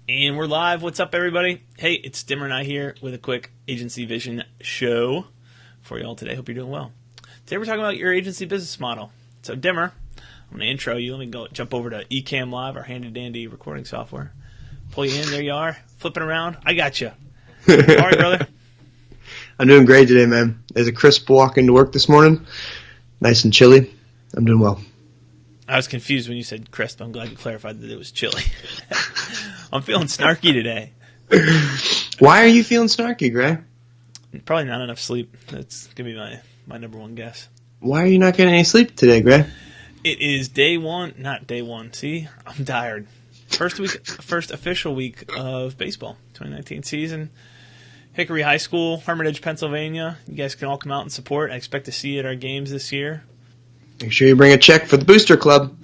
And we're live. What's up, everybody? Hey, it's Dimmer and I here with a quick Agency Vision show for you all today. Hope you're doing well. Today we're talking about your agency business model. So, Dimmer, I'm going to intro you. Let me go jump over to Ecamm Live, our handy-dandy recording software. Pull you in. There you are. Flipping around. I got you. All right, brother. I'm doing great today, man. There's a crisp walk into work this morning. Nice and chilly. I'm doing well. I was confused when you said crisp. I'm glad you clarified that it was chilly. I'm feeling snarky today. Why are you feeling snarky, Gray? Probably not enough sleep. That's going to be my number one guess. Why are you not getting any sleep today, Gray? It is day one. Not day one. See? I'm tired. First official week of baseball. 2019 season. Hickory High School, Hermitage, Pennsylvania. You guys can all come out and support. I expect to see you at our games this year. Make sure you bring a check for the Booster Club.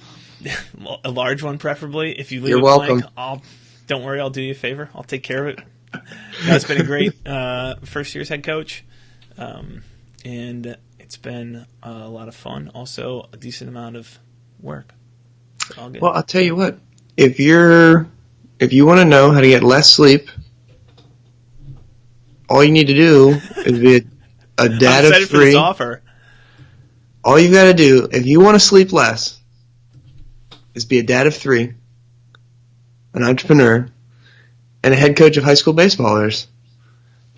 A large one, preferably. If you leave You're it welcome. blank, don't worry, I'll do you a favor. I'll take care of it. It's been a great first year's head coach, and it's been a lot of fun. Also, a decent amount of work. All good. Well, I'll tell you what. If you want to know how to get less sleep, all you need to do is be a dad I'm excited of for this three. offer. All you got to do, if you want to sleep less, is be a dad of three, an entrepreneur, and a head coach of high school baseballers.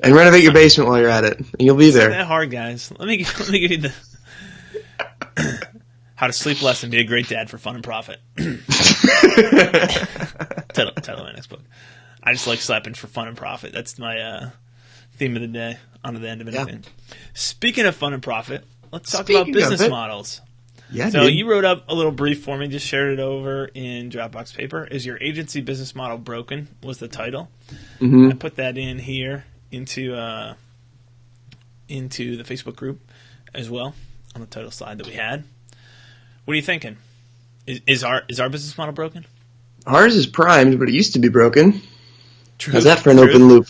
And renovate your basement while you're at it, and you'll be It's there. not that hard, guys. Let me give you the how to sleep less and be a great dad for fun and profit. title of my next book. I just like slapping for fun and profit. That's my theme of the day. On to the end of anything. Yeah. Speaking of fun and profit, let's talk about business models. Yeah, so dude. You wrote up a little brief for me, just shared it over in Dropbox paper. Is your agency business model broken? Was the title. Mm-hmm. I put that in here into the Facebook group as well on the title slide that we had. What are you thinking? Is our business model broken? Ours is primed, but it used to be broken. True. How's that for an open loop?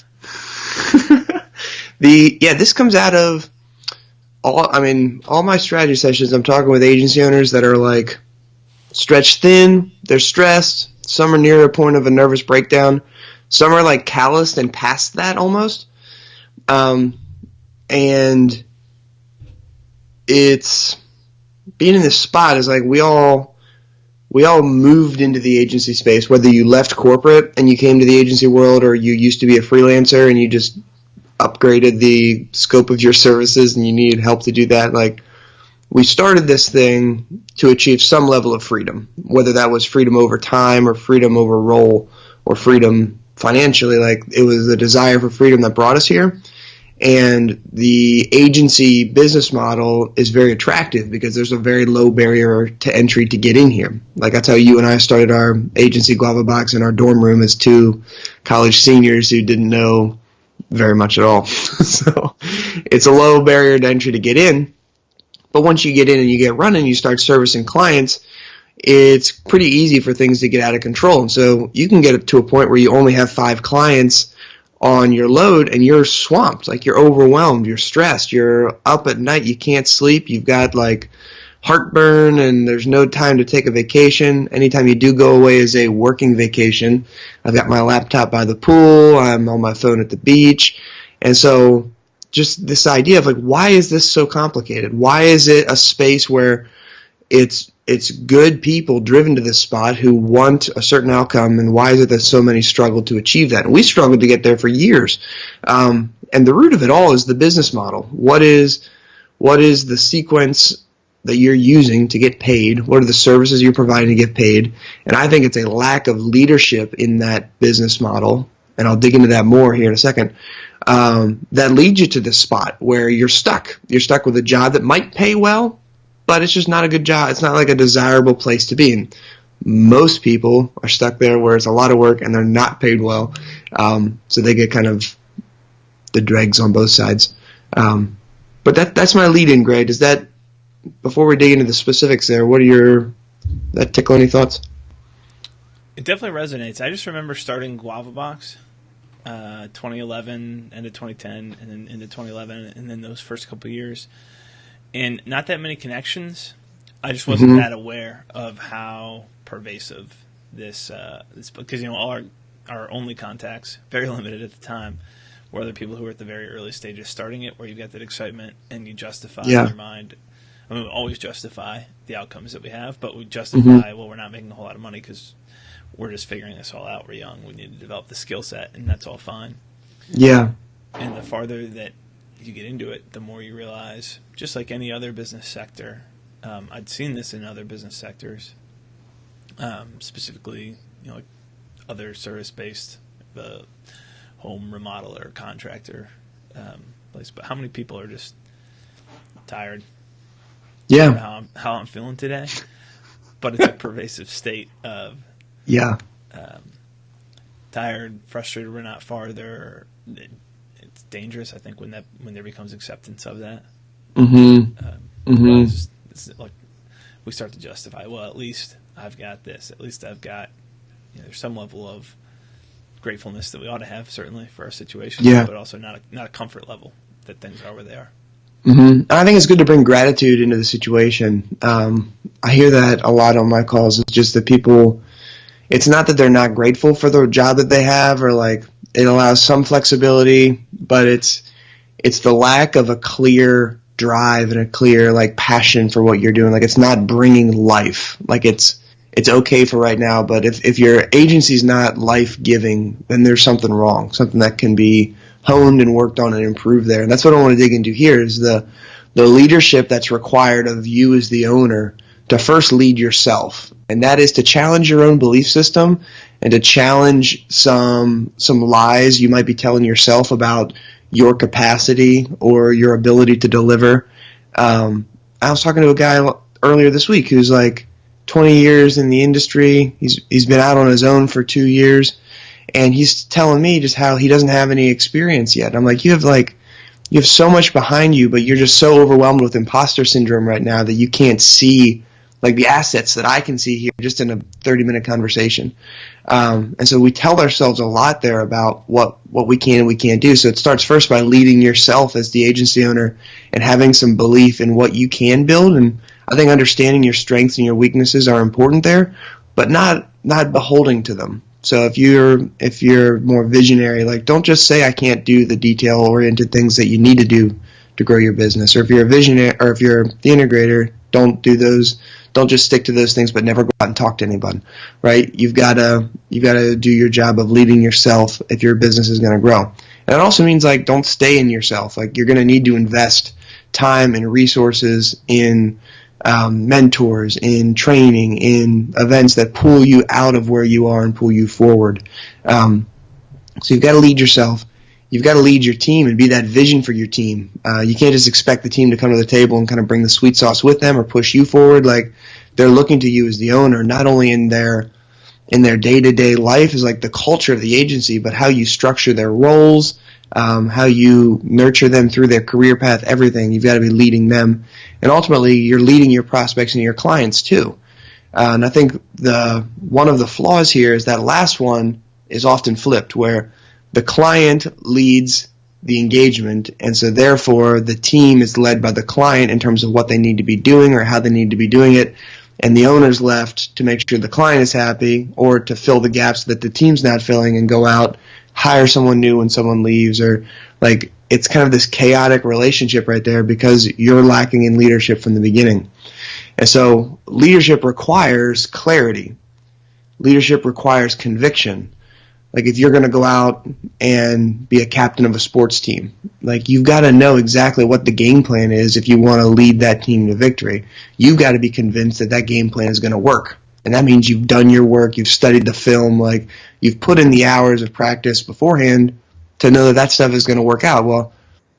This comes out of all my strategy sessions. I'm talking with agency owners that are like stretched thin. They're stressed. Some are near a point of a nervous breakdown. Some are like calloused and past that almost. And it's being in this spot is like we all moved into the agency space, whether you left corporate and you came to the agency world or you used to be a freelancer and you just upgraded the scope of your services and you needed help to do that. Like, we started this thing to achieve some level of freedom, whether that was freedom over time or freedom over role or freedom financially. Like, it was the desire for freedom that brought us here. And the agency business model is very attractive because there's a very low barrier to entry to get in here. Like, that's how you and I started our agency Guava Box in our dorm room as two college seniors who didn't know very much at all. So it's a low barrier to entry to get in. But once you get in and you get running, you start servicing clients, it's pretty easy for things to get out of control. And so you can get to a point where you only have 5 clients on your load and you're swamped, like you're overwhelmed, you're stressed, you're up at night, you can't sleep, you've got like heartburn and there's no time to take a vacation. Anytime you do go away is a working vacation. I've got my laptop by the pool, I'm on my phone at the beach. And so just this idea of like, why is this so complicated? Why is it a space where it's good people driven to this spot who want a certain outcome, and why is it that so many struggle to achieve that? And we struggled to get there for years. And the root of it all is the business model. What is the sequence that you're using to get paid? What are the services you're providing to get paid? And I think it's a lack of leadership in that business model, and I'll dig into that more here in a second, that leads you to this spot where you're stuck. You're stuck with a job that might pay well, but it's just not a good job. It's not like a desirable place to be in. Most people are stuck there where it's a lot of work and they're not paid well, so they get kind of the dregs on both sides. But that's my lead-in, Gray. Does that, before we dig into the specifics there, that tickle any thoughts? It definitely resonates. I just remember starting Guava Box, 2011, end of 2010, and then into 2011, and then those first couple of years. And not that many connections. I just wasn't that aware of how pervasive this because all our our only contacts, very limited at the time, were other people who were at the very early stages starting it, where you've got that excitement and you justify in your mind. I mean, we always justify the outcomes that we have, but we justify, well, we're not making a whole lot of money because we're just figuring this all out. We're young. We need to develop the skill set, and that's all fine. Yeah. And the farther that you get into it, the more you realize, just like any other business sector, I'd seen this in other business sectors, specifically, like other service-based, home remodeler, contractor place. But how many people are just tired? Yeah. How I'm feeling today, but it's a pervasive state of tired, frustrated. We're not farther. It's dangerous, I think, when there becomes acceptance of that. It's like we start to justify. Well, at least I've got this. At least I've got. There's some level of gratefulness that we ought to have, certainly, for our situation, but also not a comfort level that things are where they are. I think it's good to bring gratitude into the situation. I hear that a lot on my calls. It's just that people, it's not that they're not grateful for the job that they have, or like it allows some flexibility, but it's the lack of a clear drive and a clear like passion for what you're doing. Like it's not bringing life. Like it's okay for right now, but if your agency's not life-giving, then there's something wrong, something that can be honed and worked on and improved there. And that's what I want to dig into here is the leadership that's required of you as the owner to first lead yourself. And that is to challenge your own belief system and to challenge some lies you might be telling yourself about your capacity or your ability to deliver. I was talking to a guy earlier this week who's like 20 years in the industry. He's been out on his own for 2 years. And he's telling me just how he doesn't have any experience yet. I'm like, you have so much behind you, but you're just so overwhelmed with imposter syndrome right now that you can't see like the assets that I can see here just in a 30-minute conversation. And so we tell ourselves a lot there about what we can and we can't do. So it starts first by leading yourself as the agency owner and having some belief in what you can build. And I think understanding your strengths and your weaknesses are important there, but not beholding to them. So if you're more visionary, like don't just say I can't do the detail-oriented things that you need to do to grow your business. Or if you're a visionary, or if you're the integrator, don't do those. Don't just stick to those things, but never go out and talk to anyone, right? You've got to do your job of leading yourself if your business is going to grow. And it also means like don't stay in yourself. Like you're going to need to invest time and resources in mentors, in training, in events that pull you out of where you are and pull you forward. So you've got to lead yourself. You've got to lead your team and be that vision for your team. You can't just expect the team to come to the table and kind of bring the sweet sauce with them or push you forward. Like they're looking to you as the owner, not only in their day-to-day life is like the culture of the agency, but how you structure their roles, how you nurture them through their career path, everything. You've got to be leading them. And ultimately, you're leading your prospects and your clients too. And I think one of the flaws here is that last one is often flipped, where the client leads the engagement, and so therefore the team is led by the client in terms of what they need to be doing or how they need to be doing it, and the owner's left to make sure the client is happy or to fill the gaps that the team's not filling and go out, hire someone new when someone leaves, or like it's kind of this chaotic relationship right there because you're lacking in leadership from the beginning. And so leadership requires clarity. Leadership requires conviction. Like if you're going to go out and be a captain of a sports team, like you've got to know exactly what the game plan is if you want to lead that team to victory. You've got to be convinced that that game plan is going to work. And that means you've done your work, you've studied the film, like you've put in the hours of practice beforehand to know that stuff is going to work out. Well,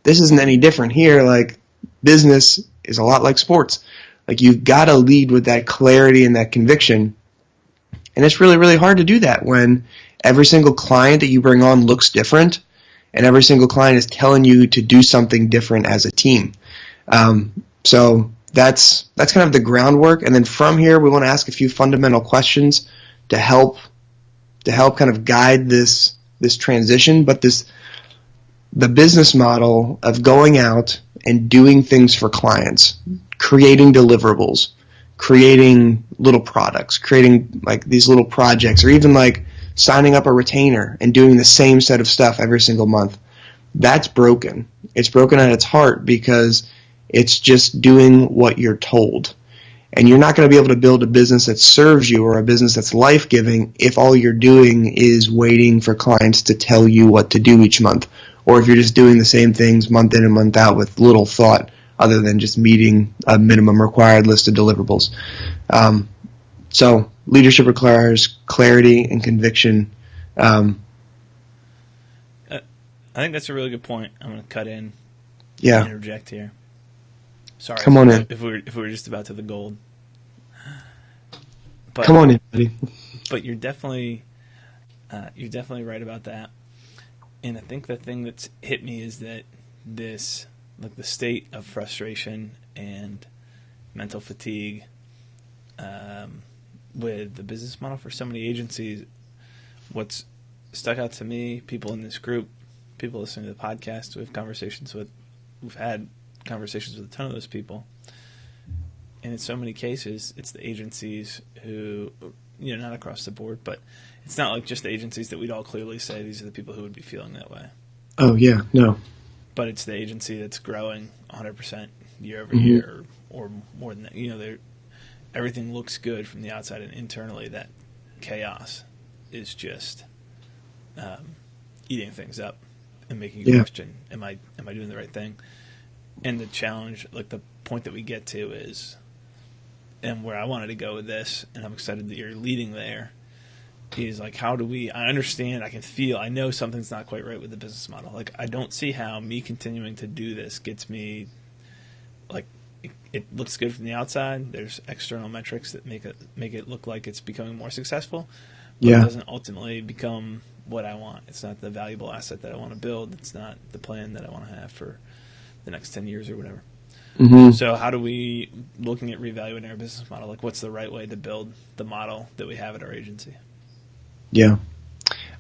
this isn't any different here. Like business is a lot like sports. Like you've got to lead with that clarity and that conviction. And it's really, really hard to do that when every single client that you bring on looks different and every single client is telling you to do something different as a team. So that's kind of the groundwork. And then from here, we want to ask a few fundamental questions to help kind of guide this transition. But the business model of going out and doing things for clients, creating deliverables, creating little products, creating like these little projects, or even like signing up a retainer and doing the same set of stuff every single month. That's broken. It's broken at its heart because it's just doing what you're told. And you're not going to be able to build a business that serves you or a business that's life-giving if all you're doing is waiting for clients to tell you what to do each month, or if you're just doing the same things month in and month out with little thought other than just meeting a minimum required list of deliverables. So leadership requires clarity and conviction. I think that's a really good point. I'm going to cut in and interject here. Sorry. Come on in. If we were just about to the gold. Come on in, buddy. But you're definitely right about that. And I think the thing that's hit me is that this, like the state of frustration and mental fatigue with the business model for so many agencies, what's stuck out to me, people in this group, people listening to the podcast, we've had conversations with a ton of those people. And in so many cases, it's the agencies who, not across the board, but it's not like just the agencies that we'd all clearly say these are the people who would be feeling that way. Oh, yeah, no. But it's the agency that's growing 100% year over year or more than that. Everything looks good from the outside, and internally that chaos is just eating things up and making you question, am I doing the right thing? And the challenge, like the point that we get to is, and where I wanted to go with this, and I'm excited that you're leading there, is like, I understand, I can feel, I know something's not quite right with the business model. Like, I don't see how me continuing to do this gets me, like, it looks good from the outside. There's external metrics that make it look like it's becoming more successful, but it doesn't ultimately become what I want. It's not the valuable asset that I want to build. It's not the plan that I want to have for the next 10 years or whatever. So how do we, looking at reevaluating our business model, like what's the right way to build the model that we have at our agency? Yeah.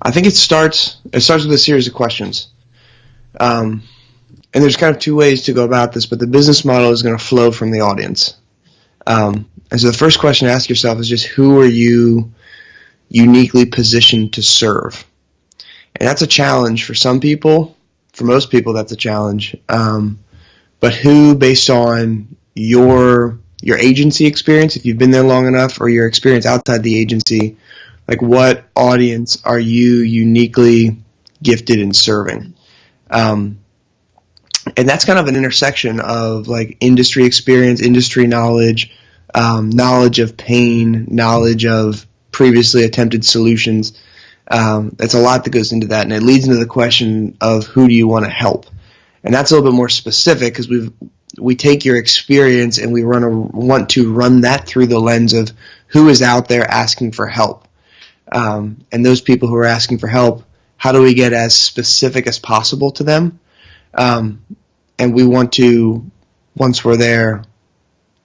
I think it starts with a series of questions. And there's kind of two ways to go about this, but the business model is going to flow from the audience. And so the first question to ask yourself is just, who are you uniquely positioned to serve? And that's a challenge for some people. For most people, that's a challenge. But who, based on your agency experience, if you've been there long enough, or your experience outside the agency, like what audience are you uniquely gifted in serving? And that's kind of an intersection of like industry experience, industry knowledge, knowledge of pain, knowledge of previously attempted solutions. That's a lot that goes into that, and it leads into the question of who do you want to help? And that's a little bit more specific because we take your experience and we want to run that through the lens of who is out there asking for help. And those people who are asking for help, how do we get as specific as possible to them? And we want to, once we're there,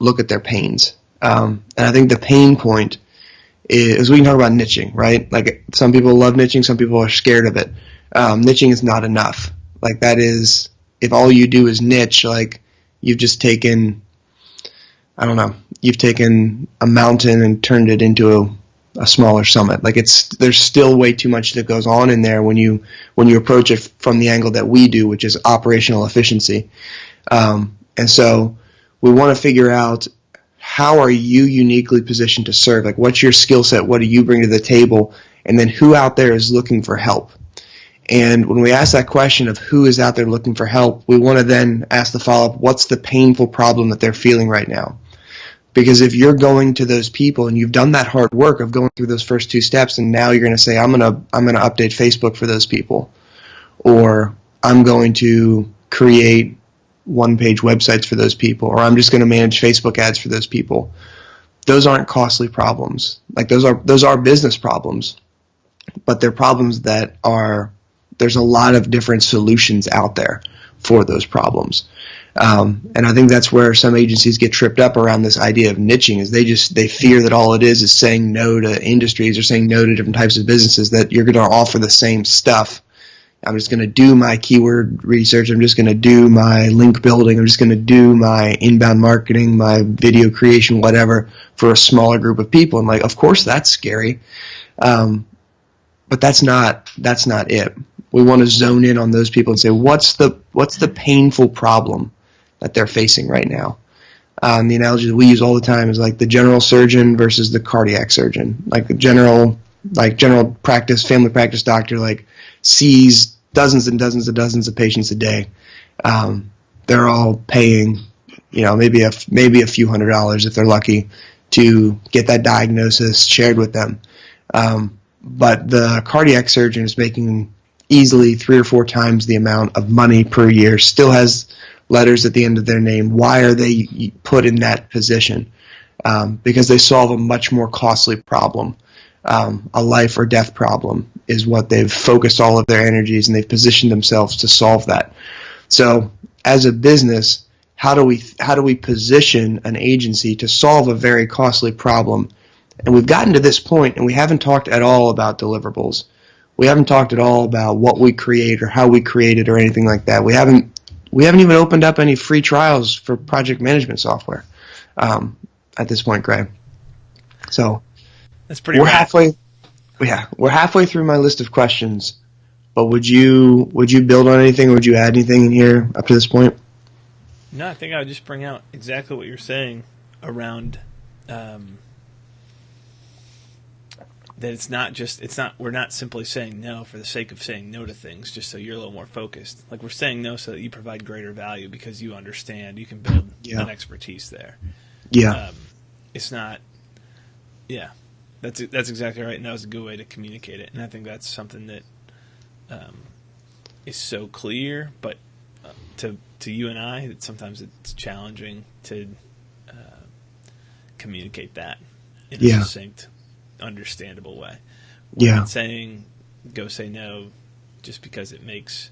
look at their pains. And I think the pain point is we can talk about niching, right? Like some people love niching, some people are scared of it. Niching is not enough. Like that is, if all you do is niche, like you've just taken, you've taken a mountain and turned it into a smaller summit. Like there's still way too much that goes on in there when you approach it from the angle that we do, which is operational efficiency. And so we want to figure out, how are you uniquely positioned to serve? Like what's your skill set? What do you bring to the table? And then who out there is looking for help? And when we ask that question of who is out there looking for help, we want to then ask the follow-up, what's the painful problem that they're feeling right now? Because if you're going to those people and you've done that hard work of going through those first two steps, and now you're going to say, I'm going to update Facebook for those people, or I'm going to create one-page websites for those people, or I'm just going to manage Facebook ads for those people. Those aren't costly problems. Like those are business problems, but they're problems that are, there's a lot of different solutions out there for those problems. And I think that's where some agencies get tripped up around this idea of niching, is they fear that all it is saying no to industries or saying no to different types of businesses, that you're going to offer the same stuff. I'm just going to do my keyword research. I'm just going to do my link building. I'm just going to do my inbound marketing, my video creation, whatever, for a smaller group of people. And like, of course, that's scary. but that's not it. We want to zone in on those people and say, what's the painful problem that they're facing right now? The analogy that we use all the time is like the general surgeon versus the cardiac surgeon. Like the general practice, family practice doctor, like sees dozens and dozens and dozens of patients a day. They're all paying, maybe a few $100s if they're lucky to get that diagnosis shared with them. But the cardiac surgeon is making easily 3 or 4 times the amount of money per year, still has letters at the end of their name. Why are they put in that position? Because they solve a much more costly problem. A life or death problem is what they've focused all of their energies, and they've positioned themselves to solve that. So as a business, how do we position an agency to solve a very costly problem? And we've gotten to this point, and we haven't talked at all about deliverables. We haven't talked at all about what we create or how we create it or anything like that. We haven't even opened up any free trials for project management software at this point, Greg. So that's pretty. We're halfway through my list of questions. But would you build on anything, or would you add anything in here up to this point? No, I think I would just bring out exactly what you're saying around that we're not simply saying no for the sake of saying no to things just so you're a little more focused. Like, we're saying no so that you provide greater value because you understand, you can build an expertise there. Yeah. It's not, that's exactly right, and that was a good way to communicate it. And I think that's something that is so clear, but to you and I, sometimes it's challenging to communicate that in a succinct, understandable way. We're not saying go say no just because it makes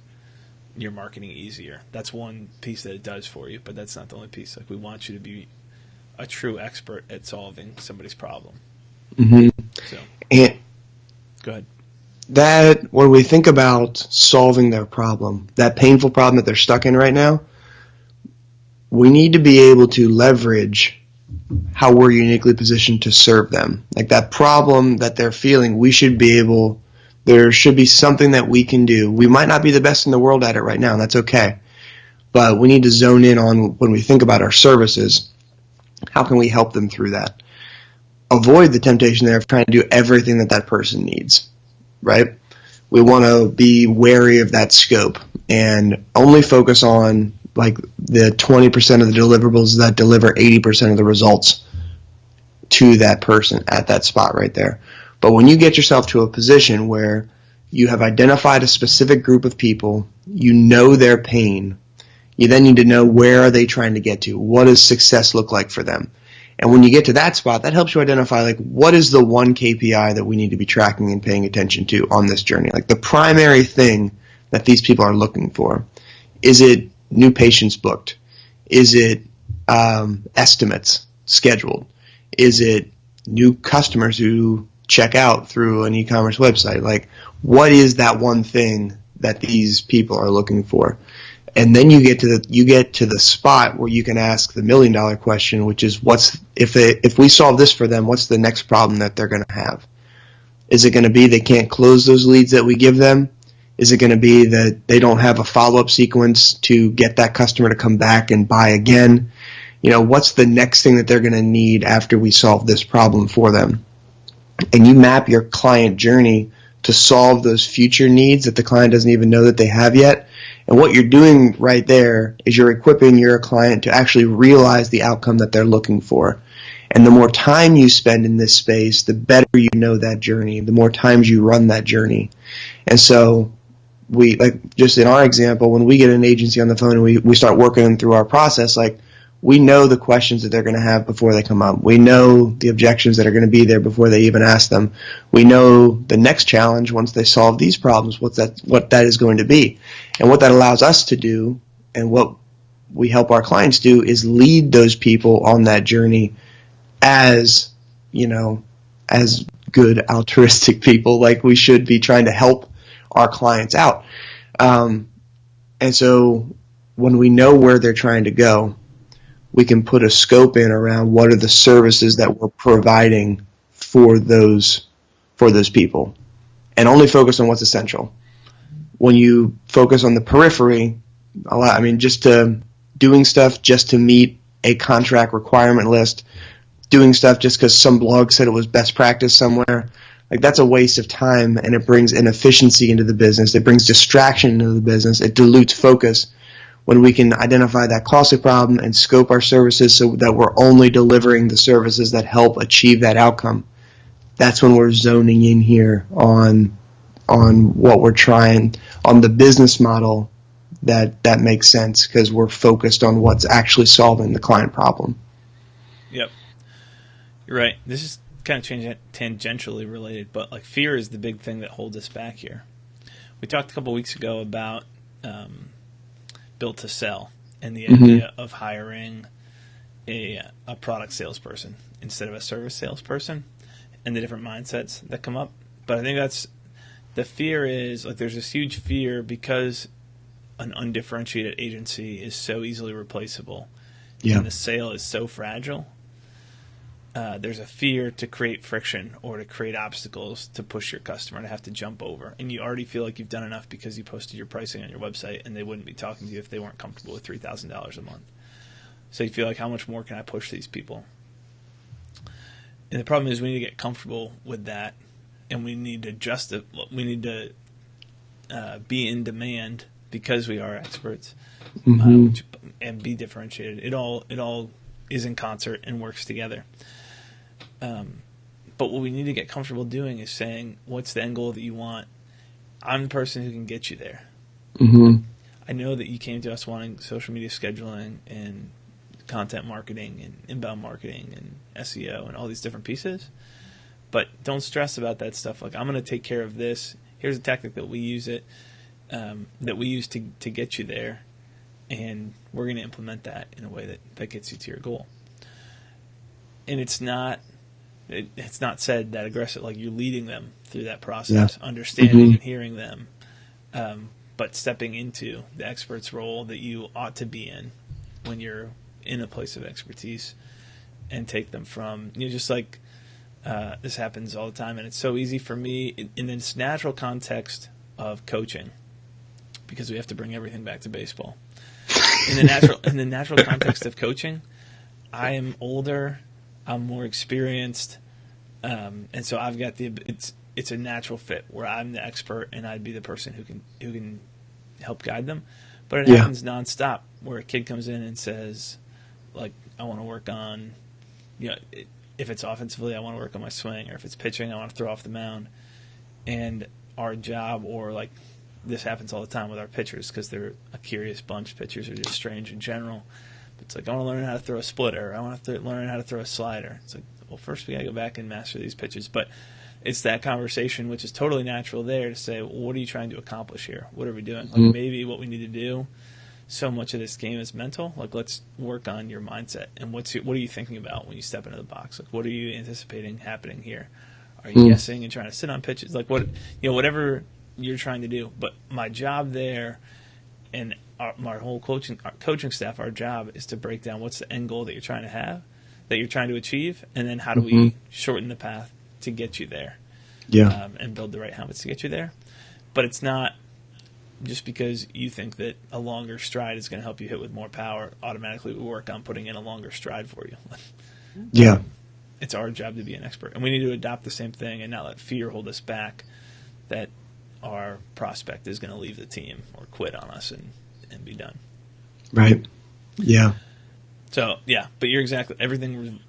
your marketing easier. That's one piece that it does for you, but that's not the only piece. Like, we want you to be a true expert at solving somebody's problem. Mm-hmm. So, and go ahead. That when we think about solving their problem, that painful problem that they're stuck in right now, we need to be able to leverage how we're uniquely positioned to serve them. Like, that problem that they're feeling, there should be something that we can do. We might not be the best in the world at it right now, and that's okay. But we need to zone in on, when we think about our services, how can we help them through that? Avoid the temptation there of trying to do everything that person needs, right? We want to be wary of that scope and only focus on like the 20% of the deliverables that deliver 80% of the results to that person at that spot right there. But when you get yourself to a position where you have identified a specific group of people, you know their pain, you then need to know, where are they trying to get to? What does success look like for them? And when you get to that spot, that helps you identify, like, what is the one KPI that we need to be tracking and paying attention to on this journey? Like, the primary thing that these people are looking for. Is it new patients booked? Is it estimates scheduled? Is it new customers who check out through an e-commerce website? Like, what is that one thing that these people are looking for? And then you get to the spot where you can ask the $1 million question, which is, if we solve this for them, what's the next problem that they're going to have? Is it going to be they can't close those leads that we give them? Is it going to be that they don't have a follow-up sequence to get that customer to come back and buy again? What's the next thing that they're going to need after we solve this problem for them? And you map your client journey to solve those future needs that the client doesn't even know that they have yet. And what you're doing right there is you're equipping your client to actually realize the outcome that they're looking for. And the more time you spend in this space, the better you know that journey, the more times you run that journey. And so we, like, just in our example, when we get an agency on the phone and we start working them through our process, like, we know the questions that they're going to have before they come up. We know the objections that are going to be there before they even ask them. We know the next challenge once they solve these problems, what that is going to be. And what that allows us to do, and what we help our clients do, is lead those people on that journey as good altruistic people. Like, we should be trying to help our clients out. And so when we know where they're trying to go, we can put a scope in around what are the services that we're providing for those people. and only focus on what's essential. When you focus on the periphery, just doing stuff just to meet a contract requirement list, doing stuff just because some blog said it was best practice somewhere, like that's a waste of time, and it brings inefficiency into the business. It brings distraction into the business. It dilutes focus. When we can identify that costly problem and scope our services so that we're only delivering the services that help achieve that outcome, that's when we're zoning in here on what we're trying, on the business model that makes sense, because we're focused on what's actually solving the client problem. Yep. You're right. This is kind of tangentially related, but like fear is the big thing that holds us back here. We talked a couple weeks ago about built to sell and the idea of hiring a product salesperson instead of a service salesperson, and the different mindsets that come up. But I think that's the fear is like there's this huge fear because an undifferentiated agency is so easily replaceable, and the sale is so fragile. There's a fear to create friction or to create obstacles to push your customer to have to jump over. And you already feel like you've done enough because you posted your pricing on your website, and they wouldn't be talking to you if they weren't comfortable with $3,000 a month. So you feel like, how much more can I push these people? And the problem is we need to get comfortable with that, and we need to adjust it. We need to be in demand because we are experts, and be differentiated. It all is in concert and works together. But what we need to get comfortable doing is saying, what's the end goal that you want? I'm the person who can get you there. I know that you came to us wanting social media scheduling and content marketing and inbound marketing and SEO and all these different pieces, but don't stress about that stuff. Like, I'm going to take care of this. Here's a tactic that we use to get you there, and we're going to implement that in a way that gets you to your goal. And it's not said that aggressive, like you're leading them through that process, understanding and hearing them, but stepping into the expert's role that you ought to be in when you're in a place of expertise, and take them from, just like this happens all the time, and it's so easy for me in this natural context of coaching, because we have to bring everything back to baseball. In the natural context of coaching, I am older, I'm more experienced, and so I've got it's a natural fit where I'm the expert and I'd be the person who can help guide them. But it happens nonstop, where a kid comes in and says, like, I want to work on, if it's offensively, I want to work on my swing, or if it's pitching, I want to throw off the mound. And our job, or like this happens all the time with our pitchers because they're a curious bunch. Pitchers are just strange in general. It's like, I want to learn how to throw a splitter. I want to learn how to throw a slider. It's like, well, first we got to go back and master these pitches. But it's that conversation, which is totally natural there, to say, well, what are you trying to accomplish here? What are we doing? Like, maybe what we need to do, so much of this game is mental. Like, let's work on your mindset. And what are you thinking about when you step into the box? Like, what are you anticipating happening here? Are you guessing and trying to sit on pitches? Like, whatever you're trying to do. But my job there, and our whole coaching staff, our job is to break down what's the end goal that you're trying to have, that you're trying to achieve, and then how do we shorten the path to get you there, and build the right habits to get you there. But it's not just because you think that a longer stride is going to help you hit with more power, automatically we work on putting in a longer stride for you. It's our job to be an expert, and we need to adopt the same thing and not let fear hold us back that our prospect is going to leave the team or quit on us and be done. Right. Yeah. So, but you're exactly, everything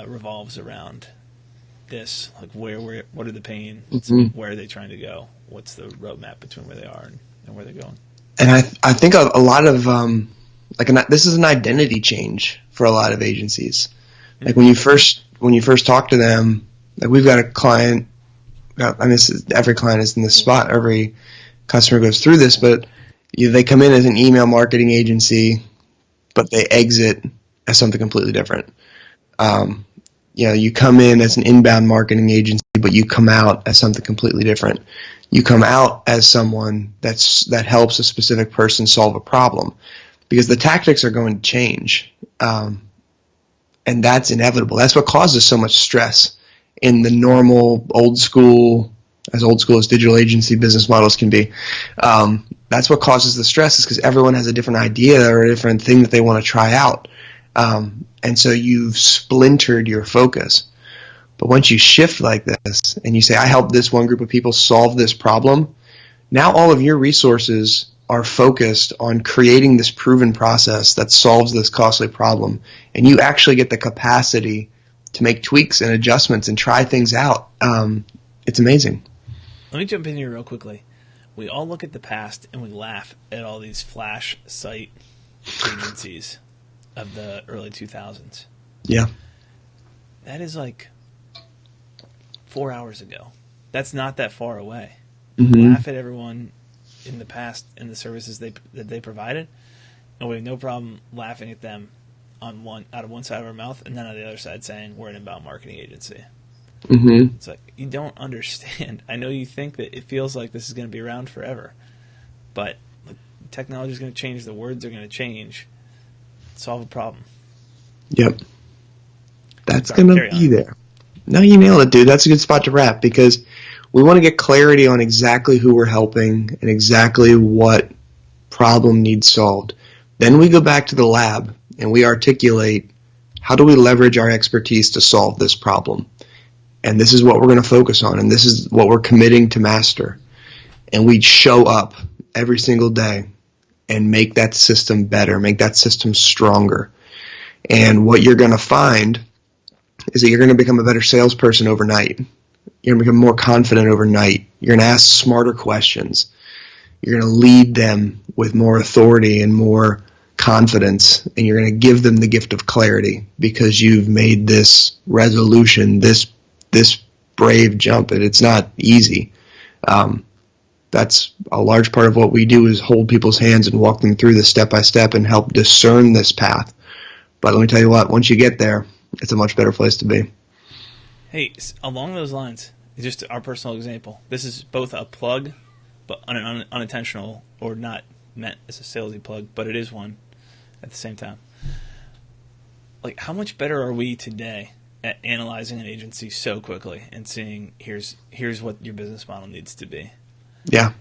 revolves around this, like what are the pains, where are they trying to go, what's the roadmap between where they are and where they're going. And I think a lot of this is an identity change for a lot of agencies. Like when you first talk to them, like we've got a client, every client is in this spot, every customer goes through this, but they come in as an email marketing agency, but they exit as something completely different. You come in as an inbound marketing agency, but you come out as something completely different. You come out as someone that helps a specific person solve a problem, because the tactics are going to change, and that's inevitable. That's what causes so much stress in the normal, old school as old school as digital agency business models can be. That's what causes the stress, is because everyone has a different idea or a different thing that they want to try out. And so you've splintered your focus. But once you shift like this and you say, I help this one group of people solve this problem, now all of your resources are focused on creating this proven process that solves this costly problem. And you actually get the capacity to make tweaks and adjustments and try things out. It's amazing. Let me jump in here real quickly. We all look at the past and we laugh at all these flash site agencies of the early 2000s. Yeah. That is like 4 hours ago. That's not that far away. Mm-hmm. Laugh at everyone in the past and the services that they provided, and we have no problem laughing at them out of one side of our mouth, and then on the other side saying we're an inbound marketing agency. Mm-hmm. It's like, you don't understand. I know you think that it feels like this is going to be around forever, but technology is going to change. The words are going to change. Solve a problem. Yep. That's going to be there. No, you nailed it, dude. That's a good spot to wrap, because we want to get clarity on exactly who we're helping and exactly what problem needs solved. Then we go back to the lab and we articulate, how do we leverage our expertise to solve this problem? And this is what we're going to focus on, and this is what we're committing to master. And we show up every single day and make that system better, make that system stronger. And what you're going to find is that you're going to become a better salesperson overnight. You're going to become more confident overnight. You're going to ask smarter questions. You're going to lead them with more authority and more confidence, and you're going to give them the gift of clarity because you've made this resolution, this brave jump, and it's not easy. That's a large part of what we do, is hold people's hands and walk them through this step by step and help discern this path. But let me tell you what, once you get there, it's a much better place to be. Hey, along those lines, just our personal example, this is both a plug, but unintentional, or not meant as a salesy plug, but it is one at the same time. Like, how much better are we today at analyzing an agency so quickly and seeing here's what your business model needs to be? Yeah.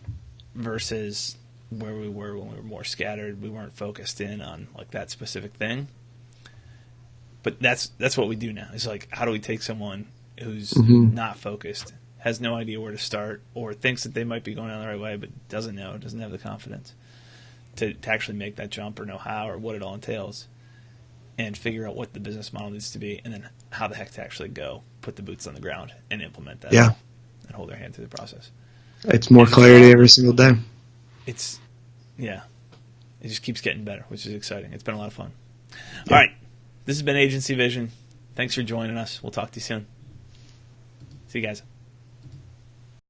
Versus where we were when we were more scattered. We weren't focused in on like that specific thing. But that's what we do now. It's like, how do we take someone who's not focused, has no idea where to start, or thinks that they might be going down the right way but doesn't have the confidence to actually make that jump or know how or what it all entails, and figure out what the business model needs to be, and then how the heck to actually go put the boots on the ground and implement that. Yeah. And hold their hand through the process. It's more clarity every single day. It just keeps getting better, which is exciting. It's been a lot of fun. Yeah. All right. This has been Agency Vision. Thanks for joining us. We'll talk to you soon. See you guys.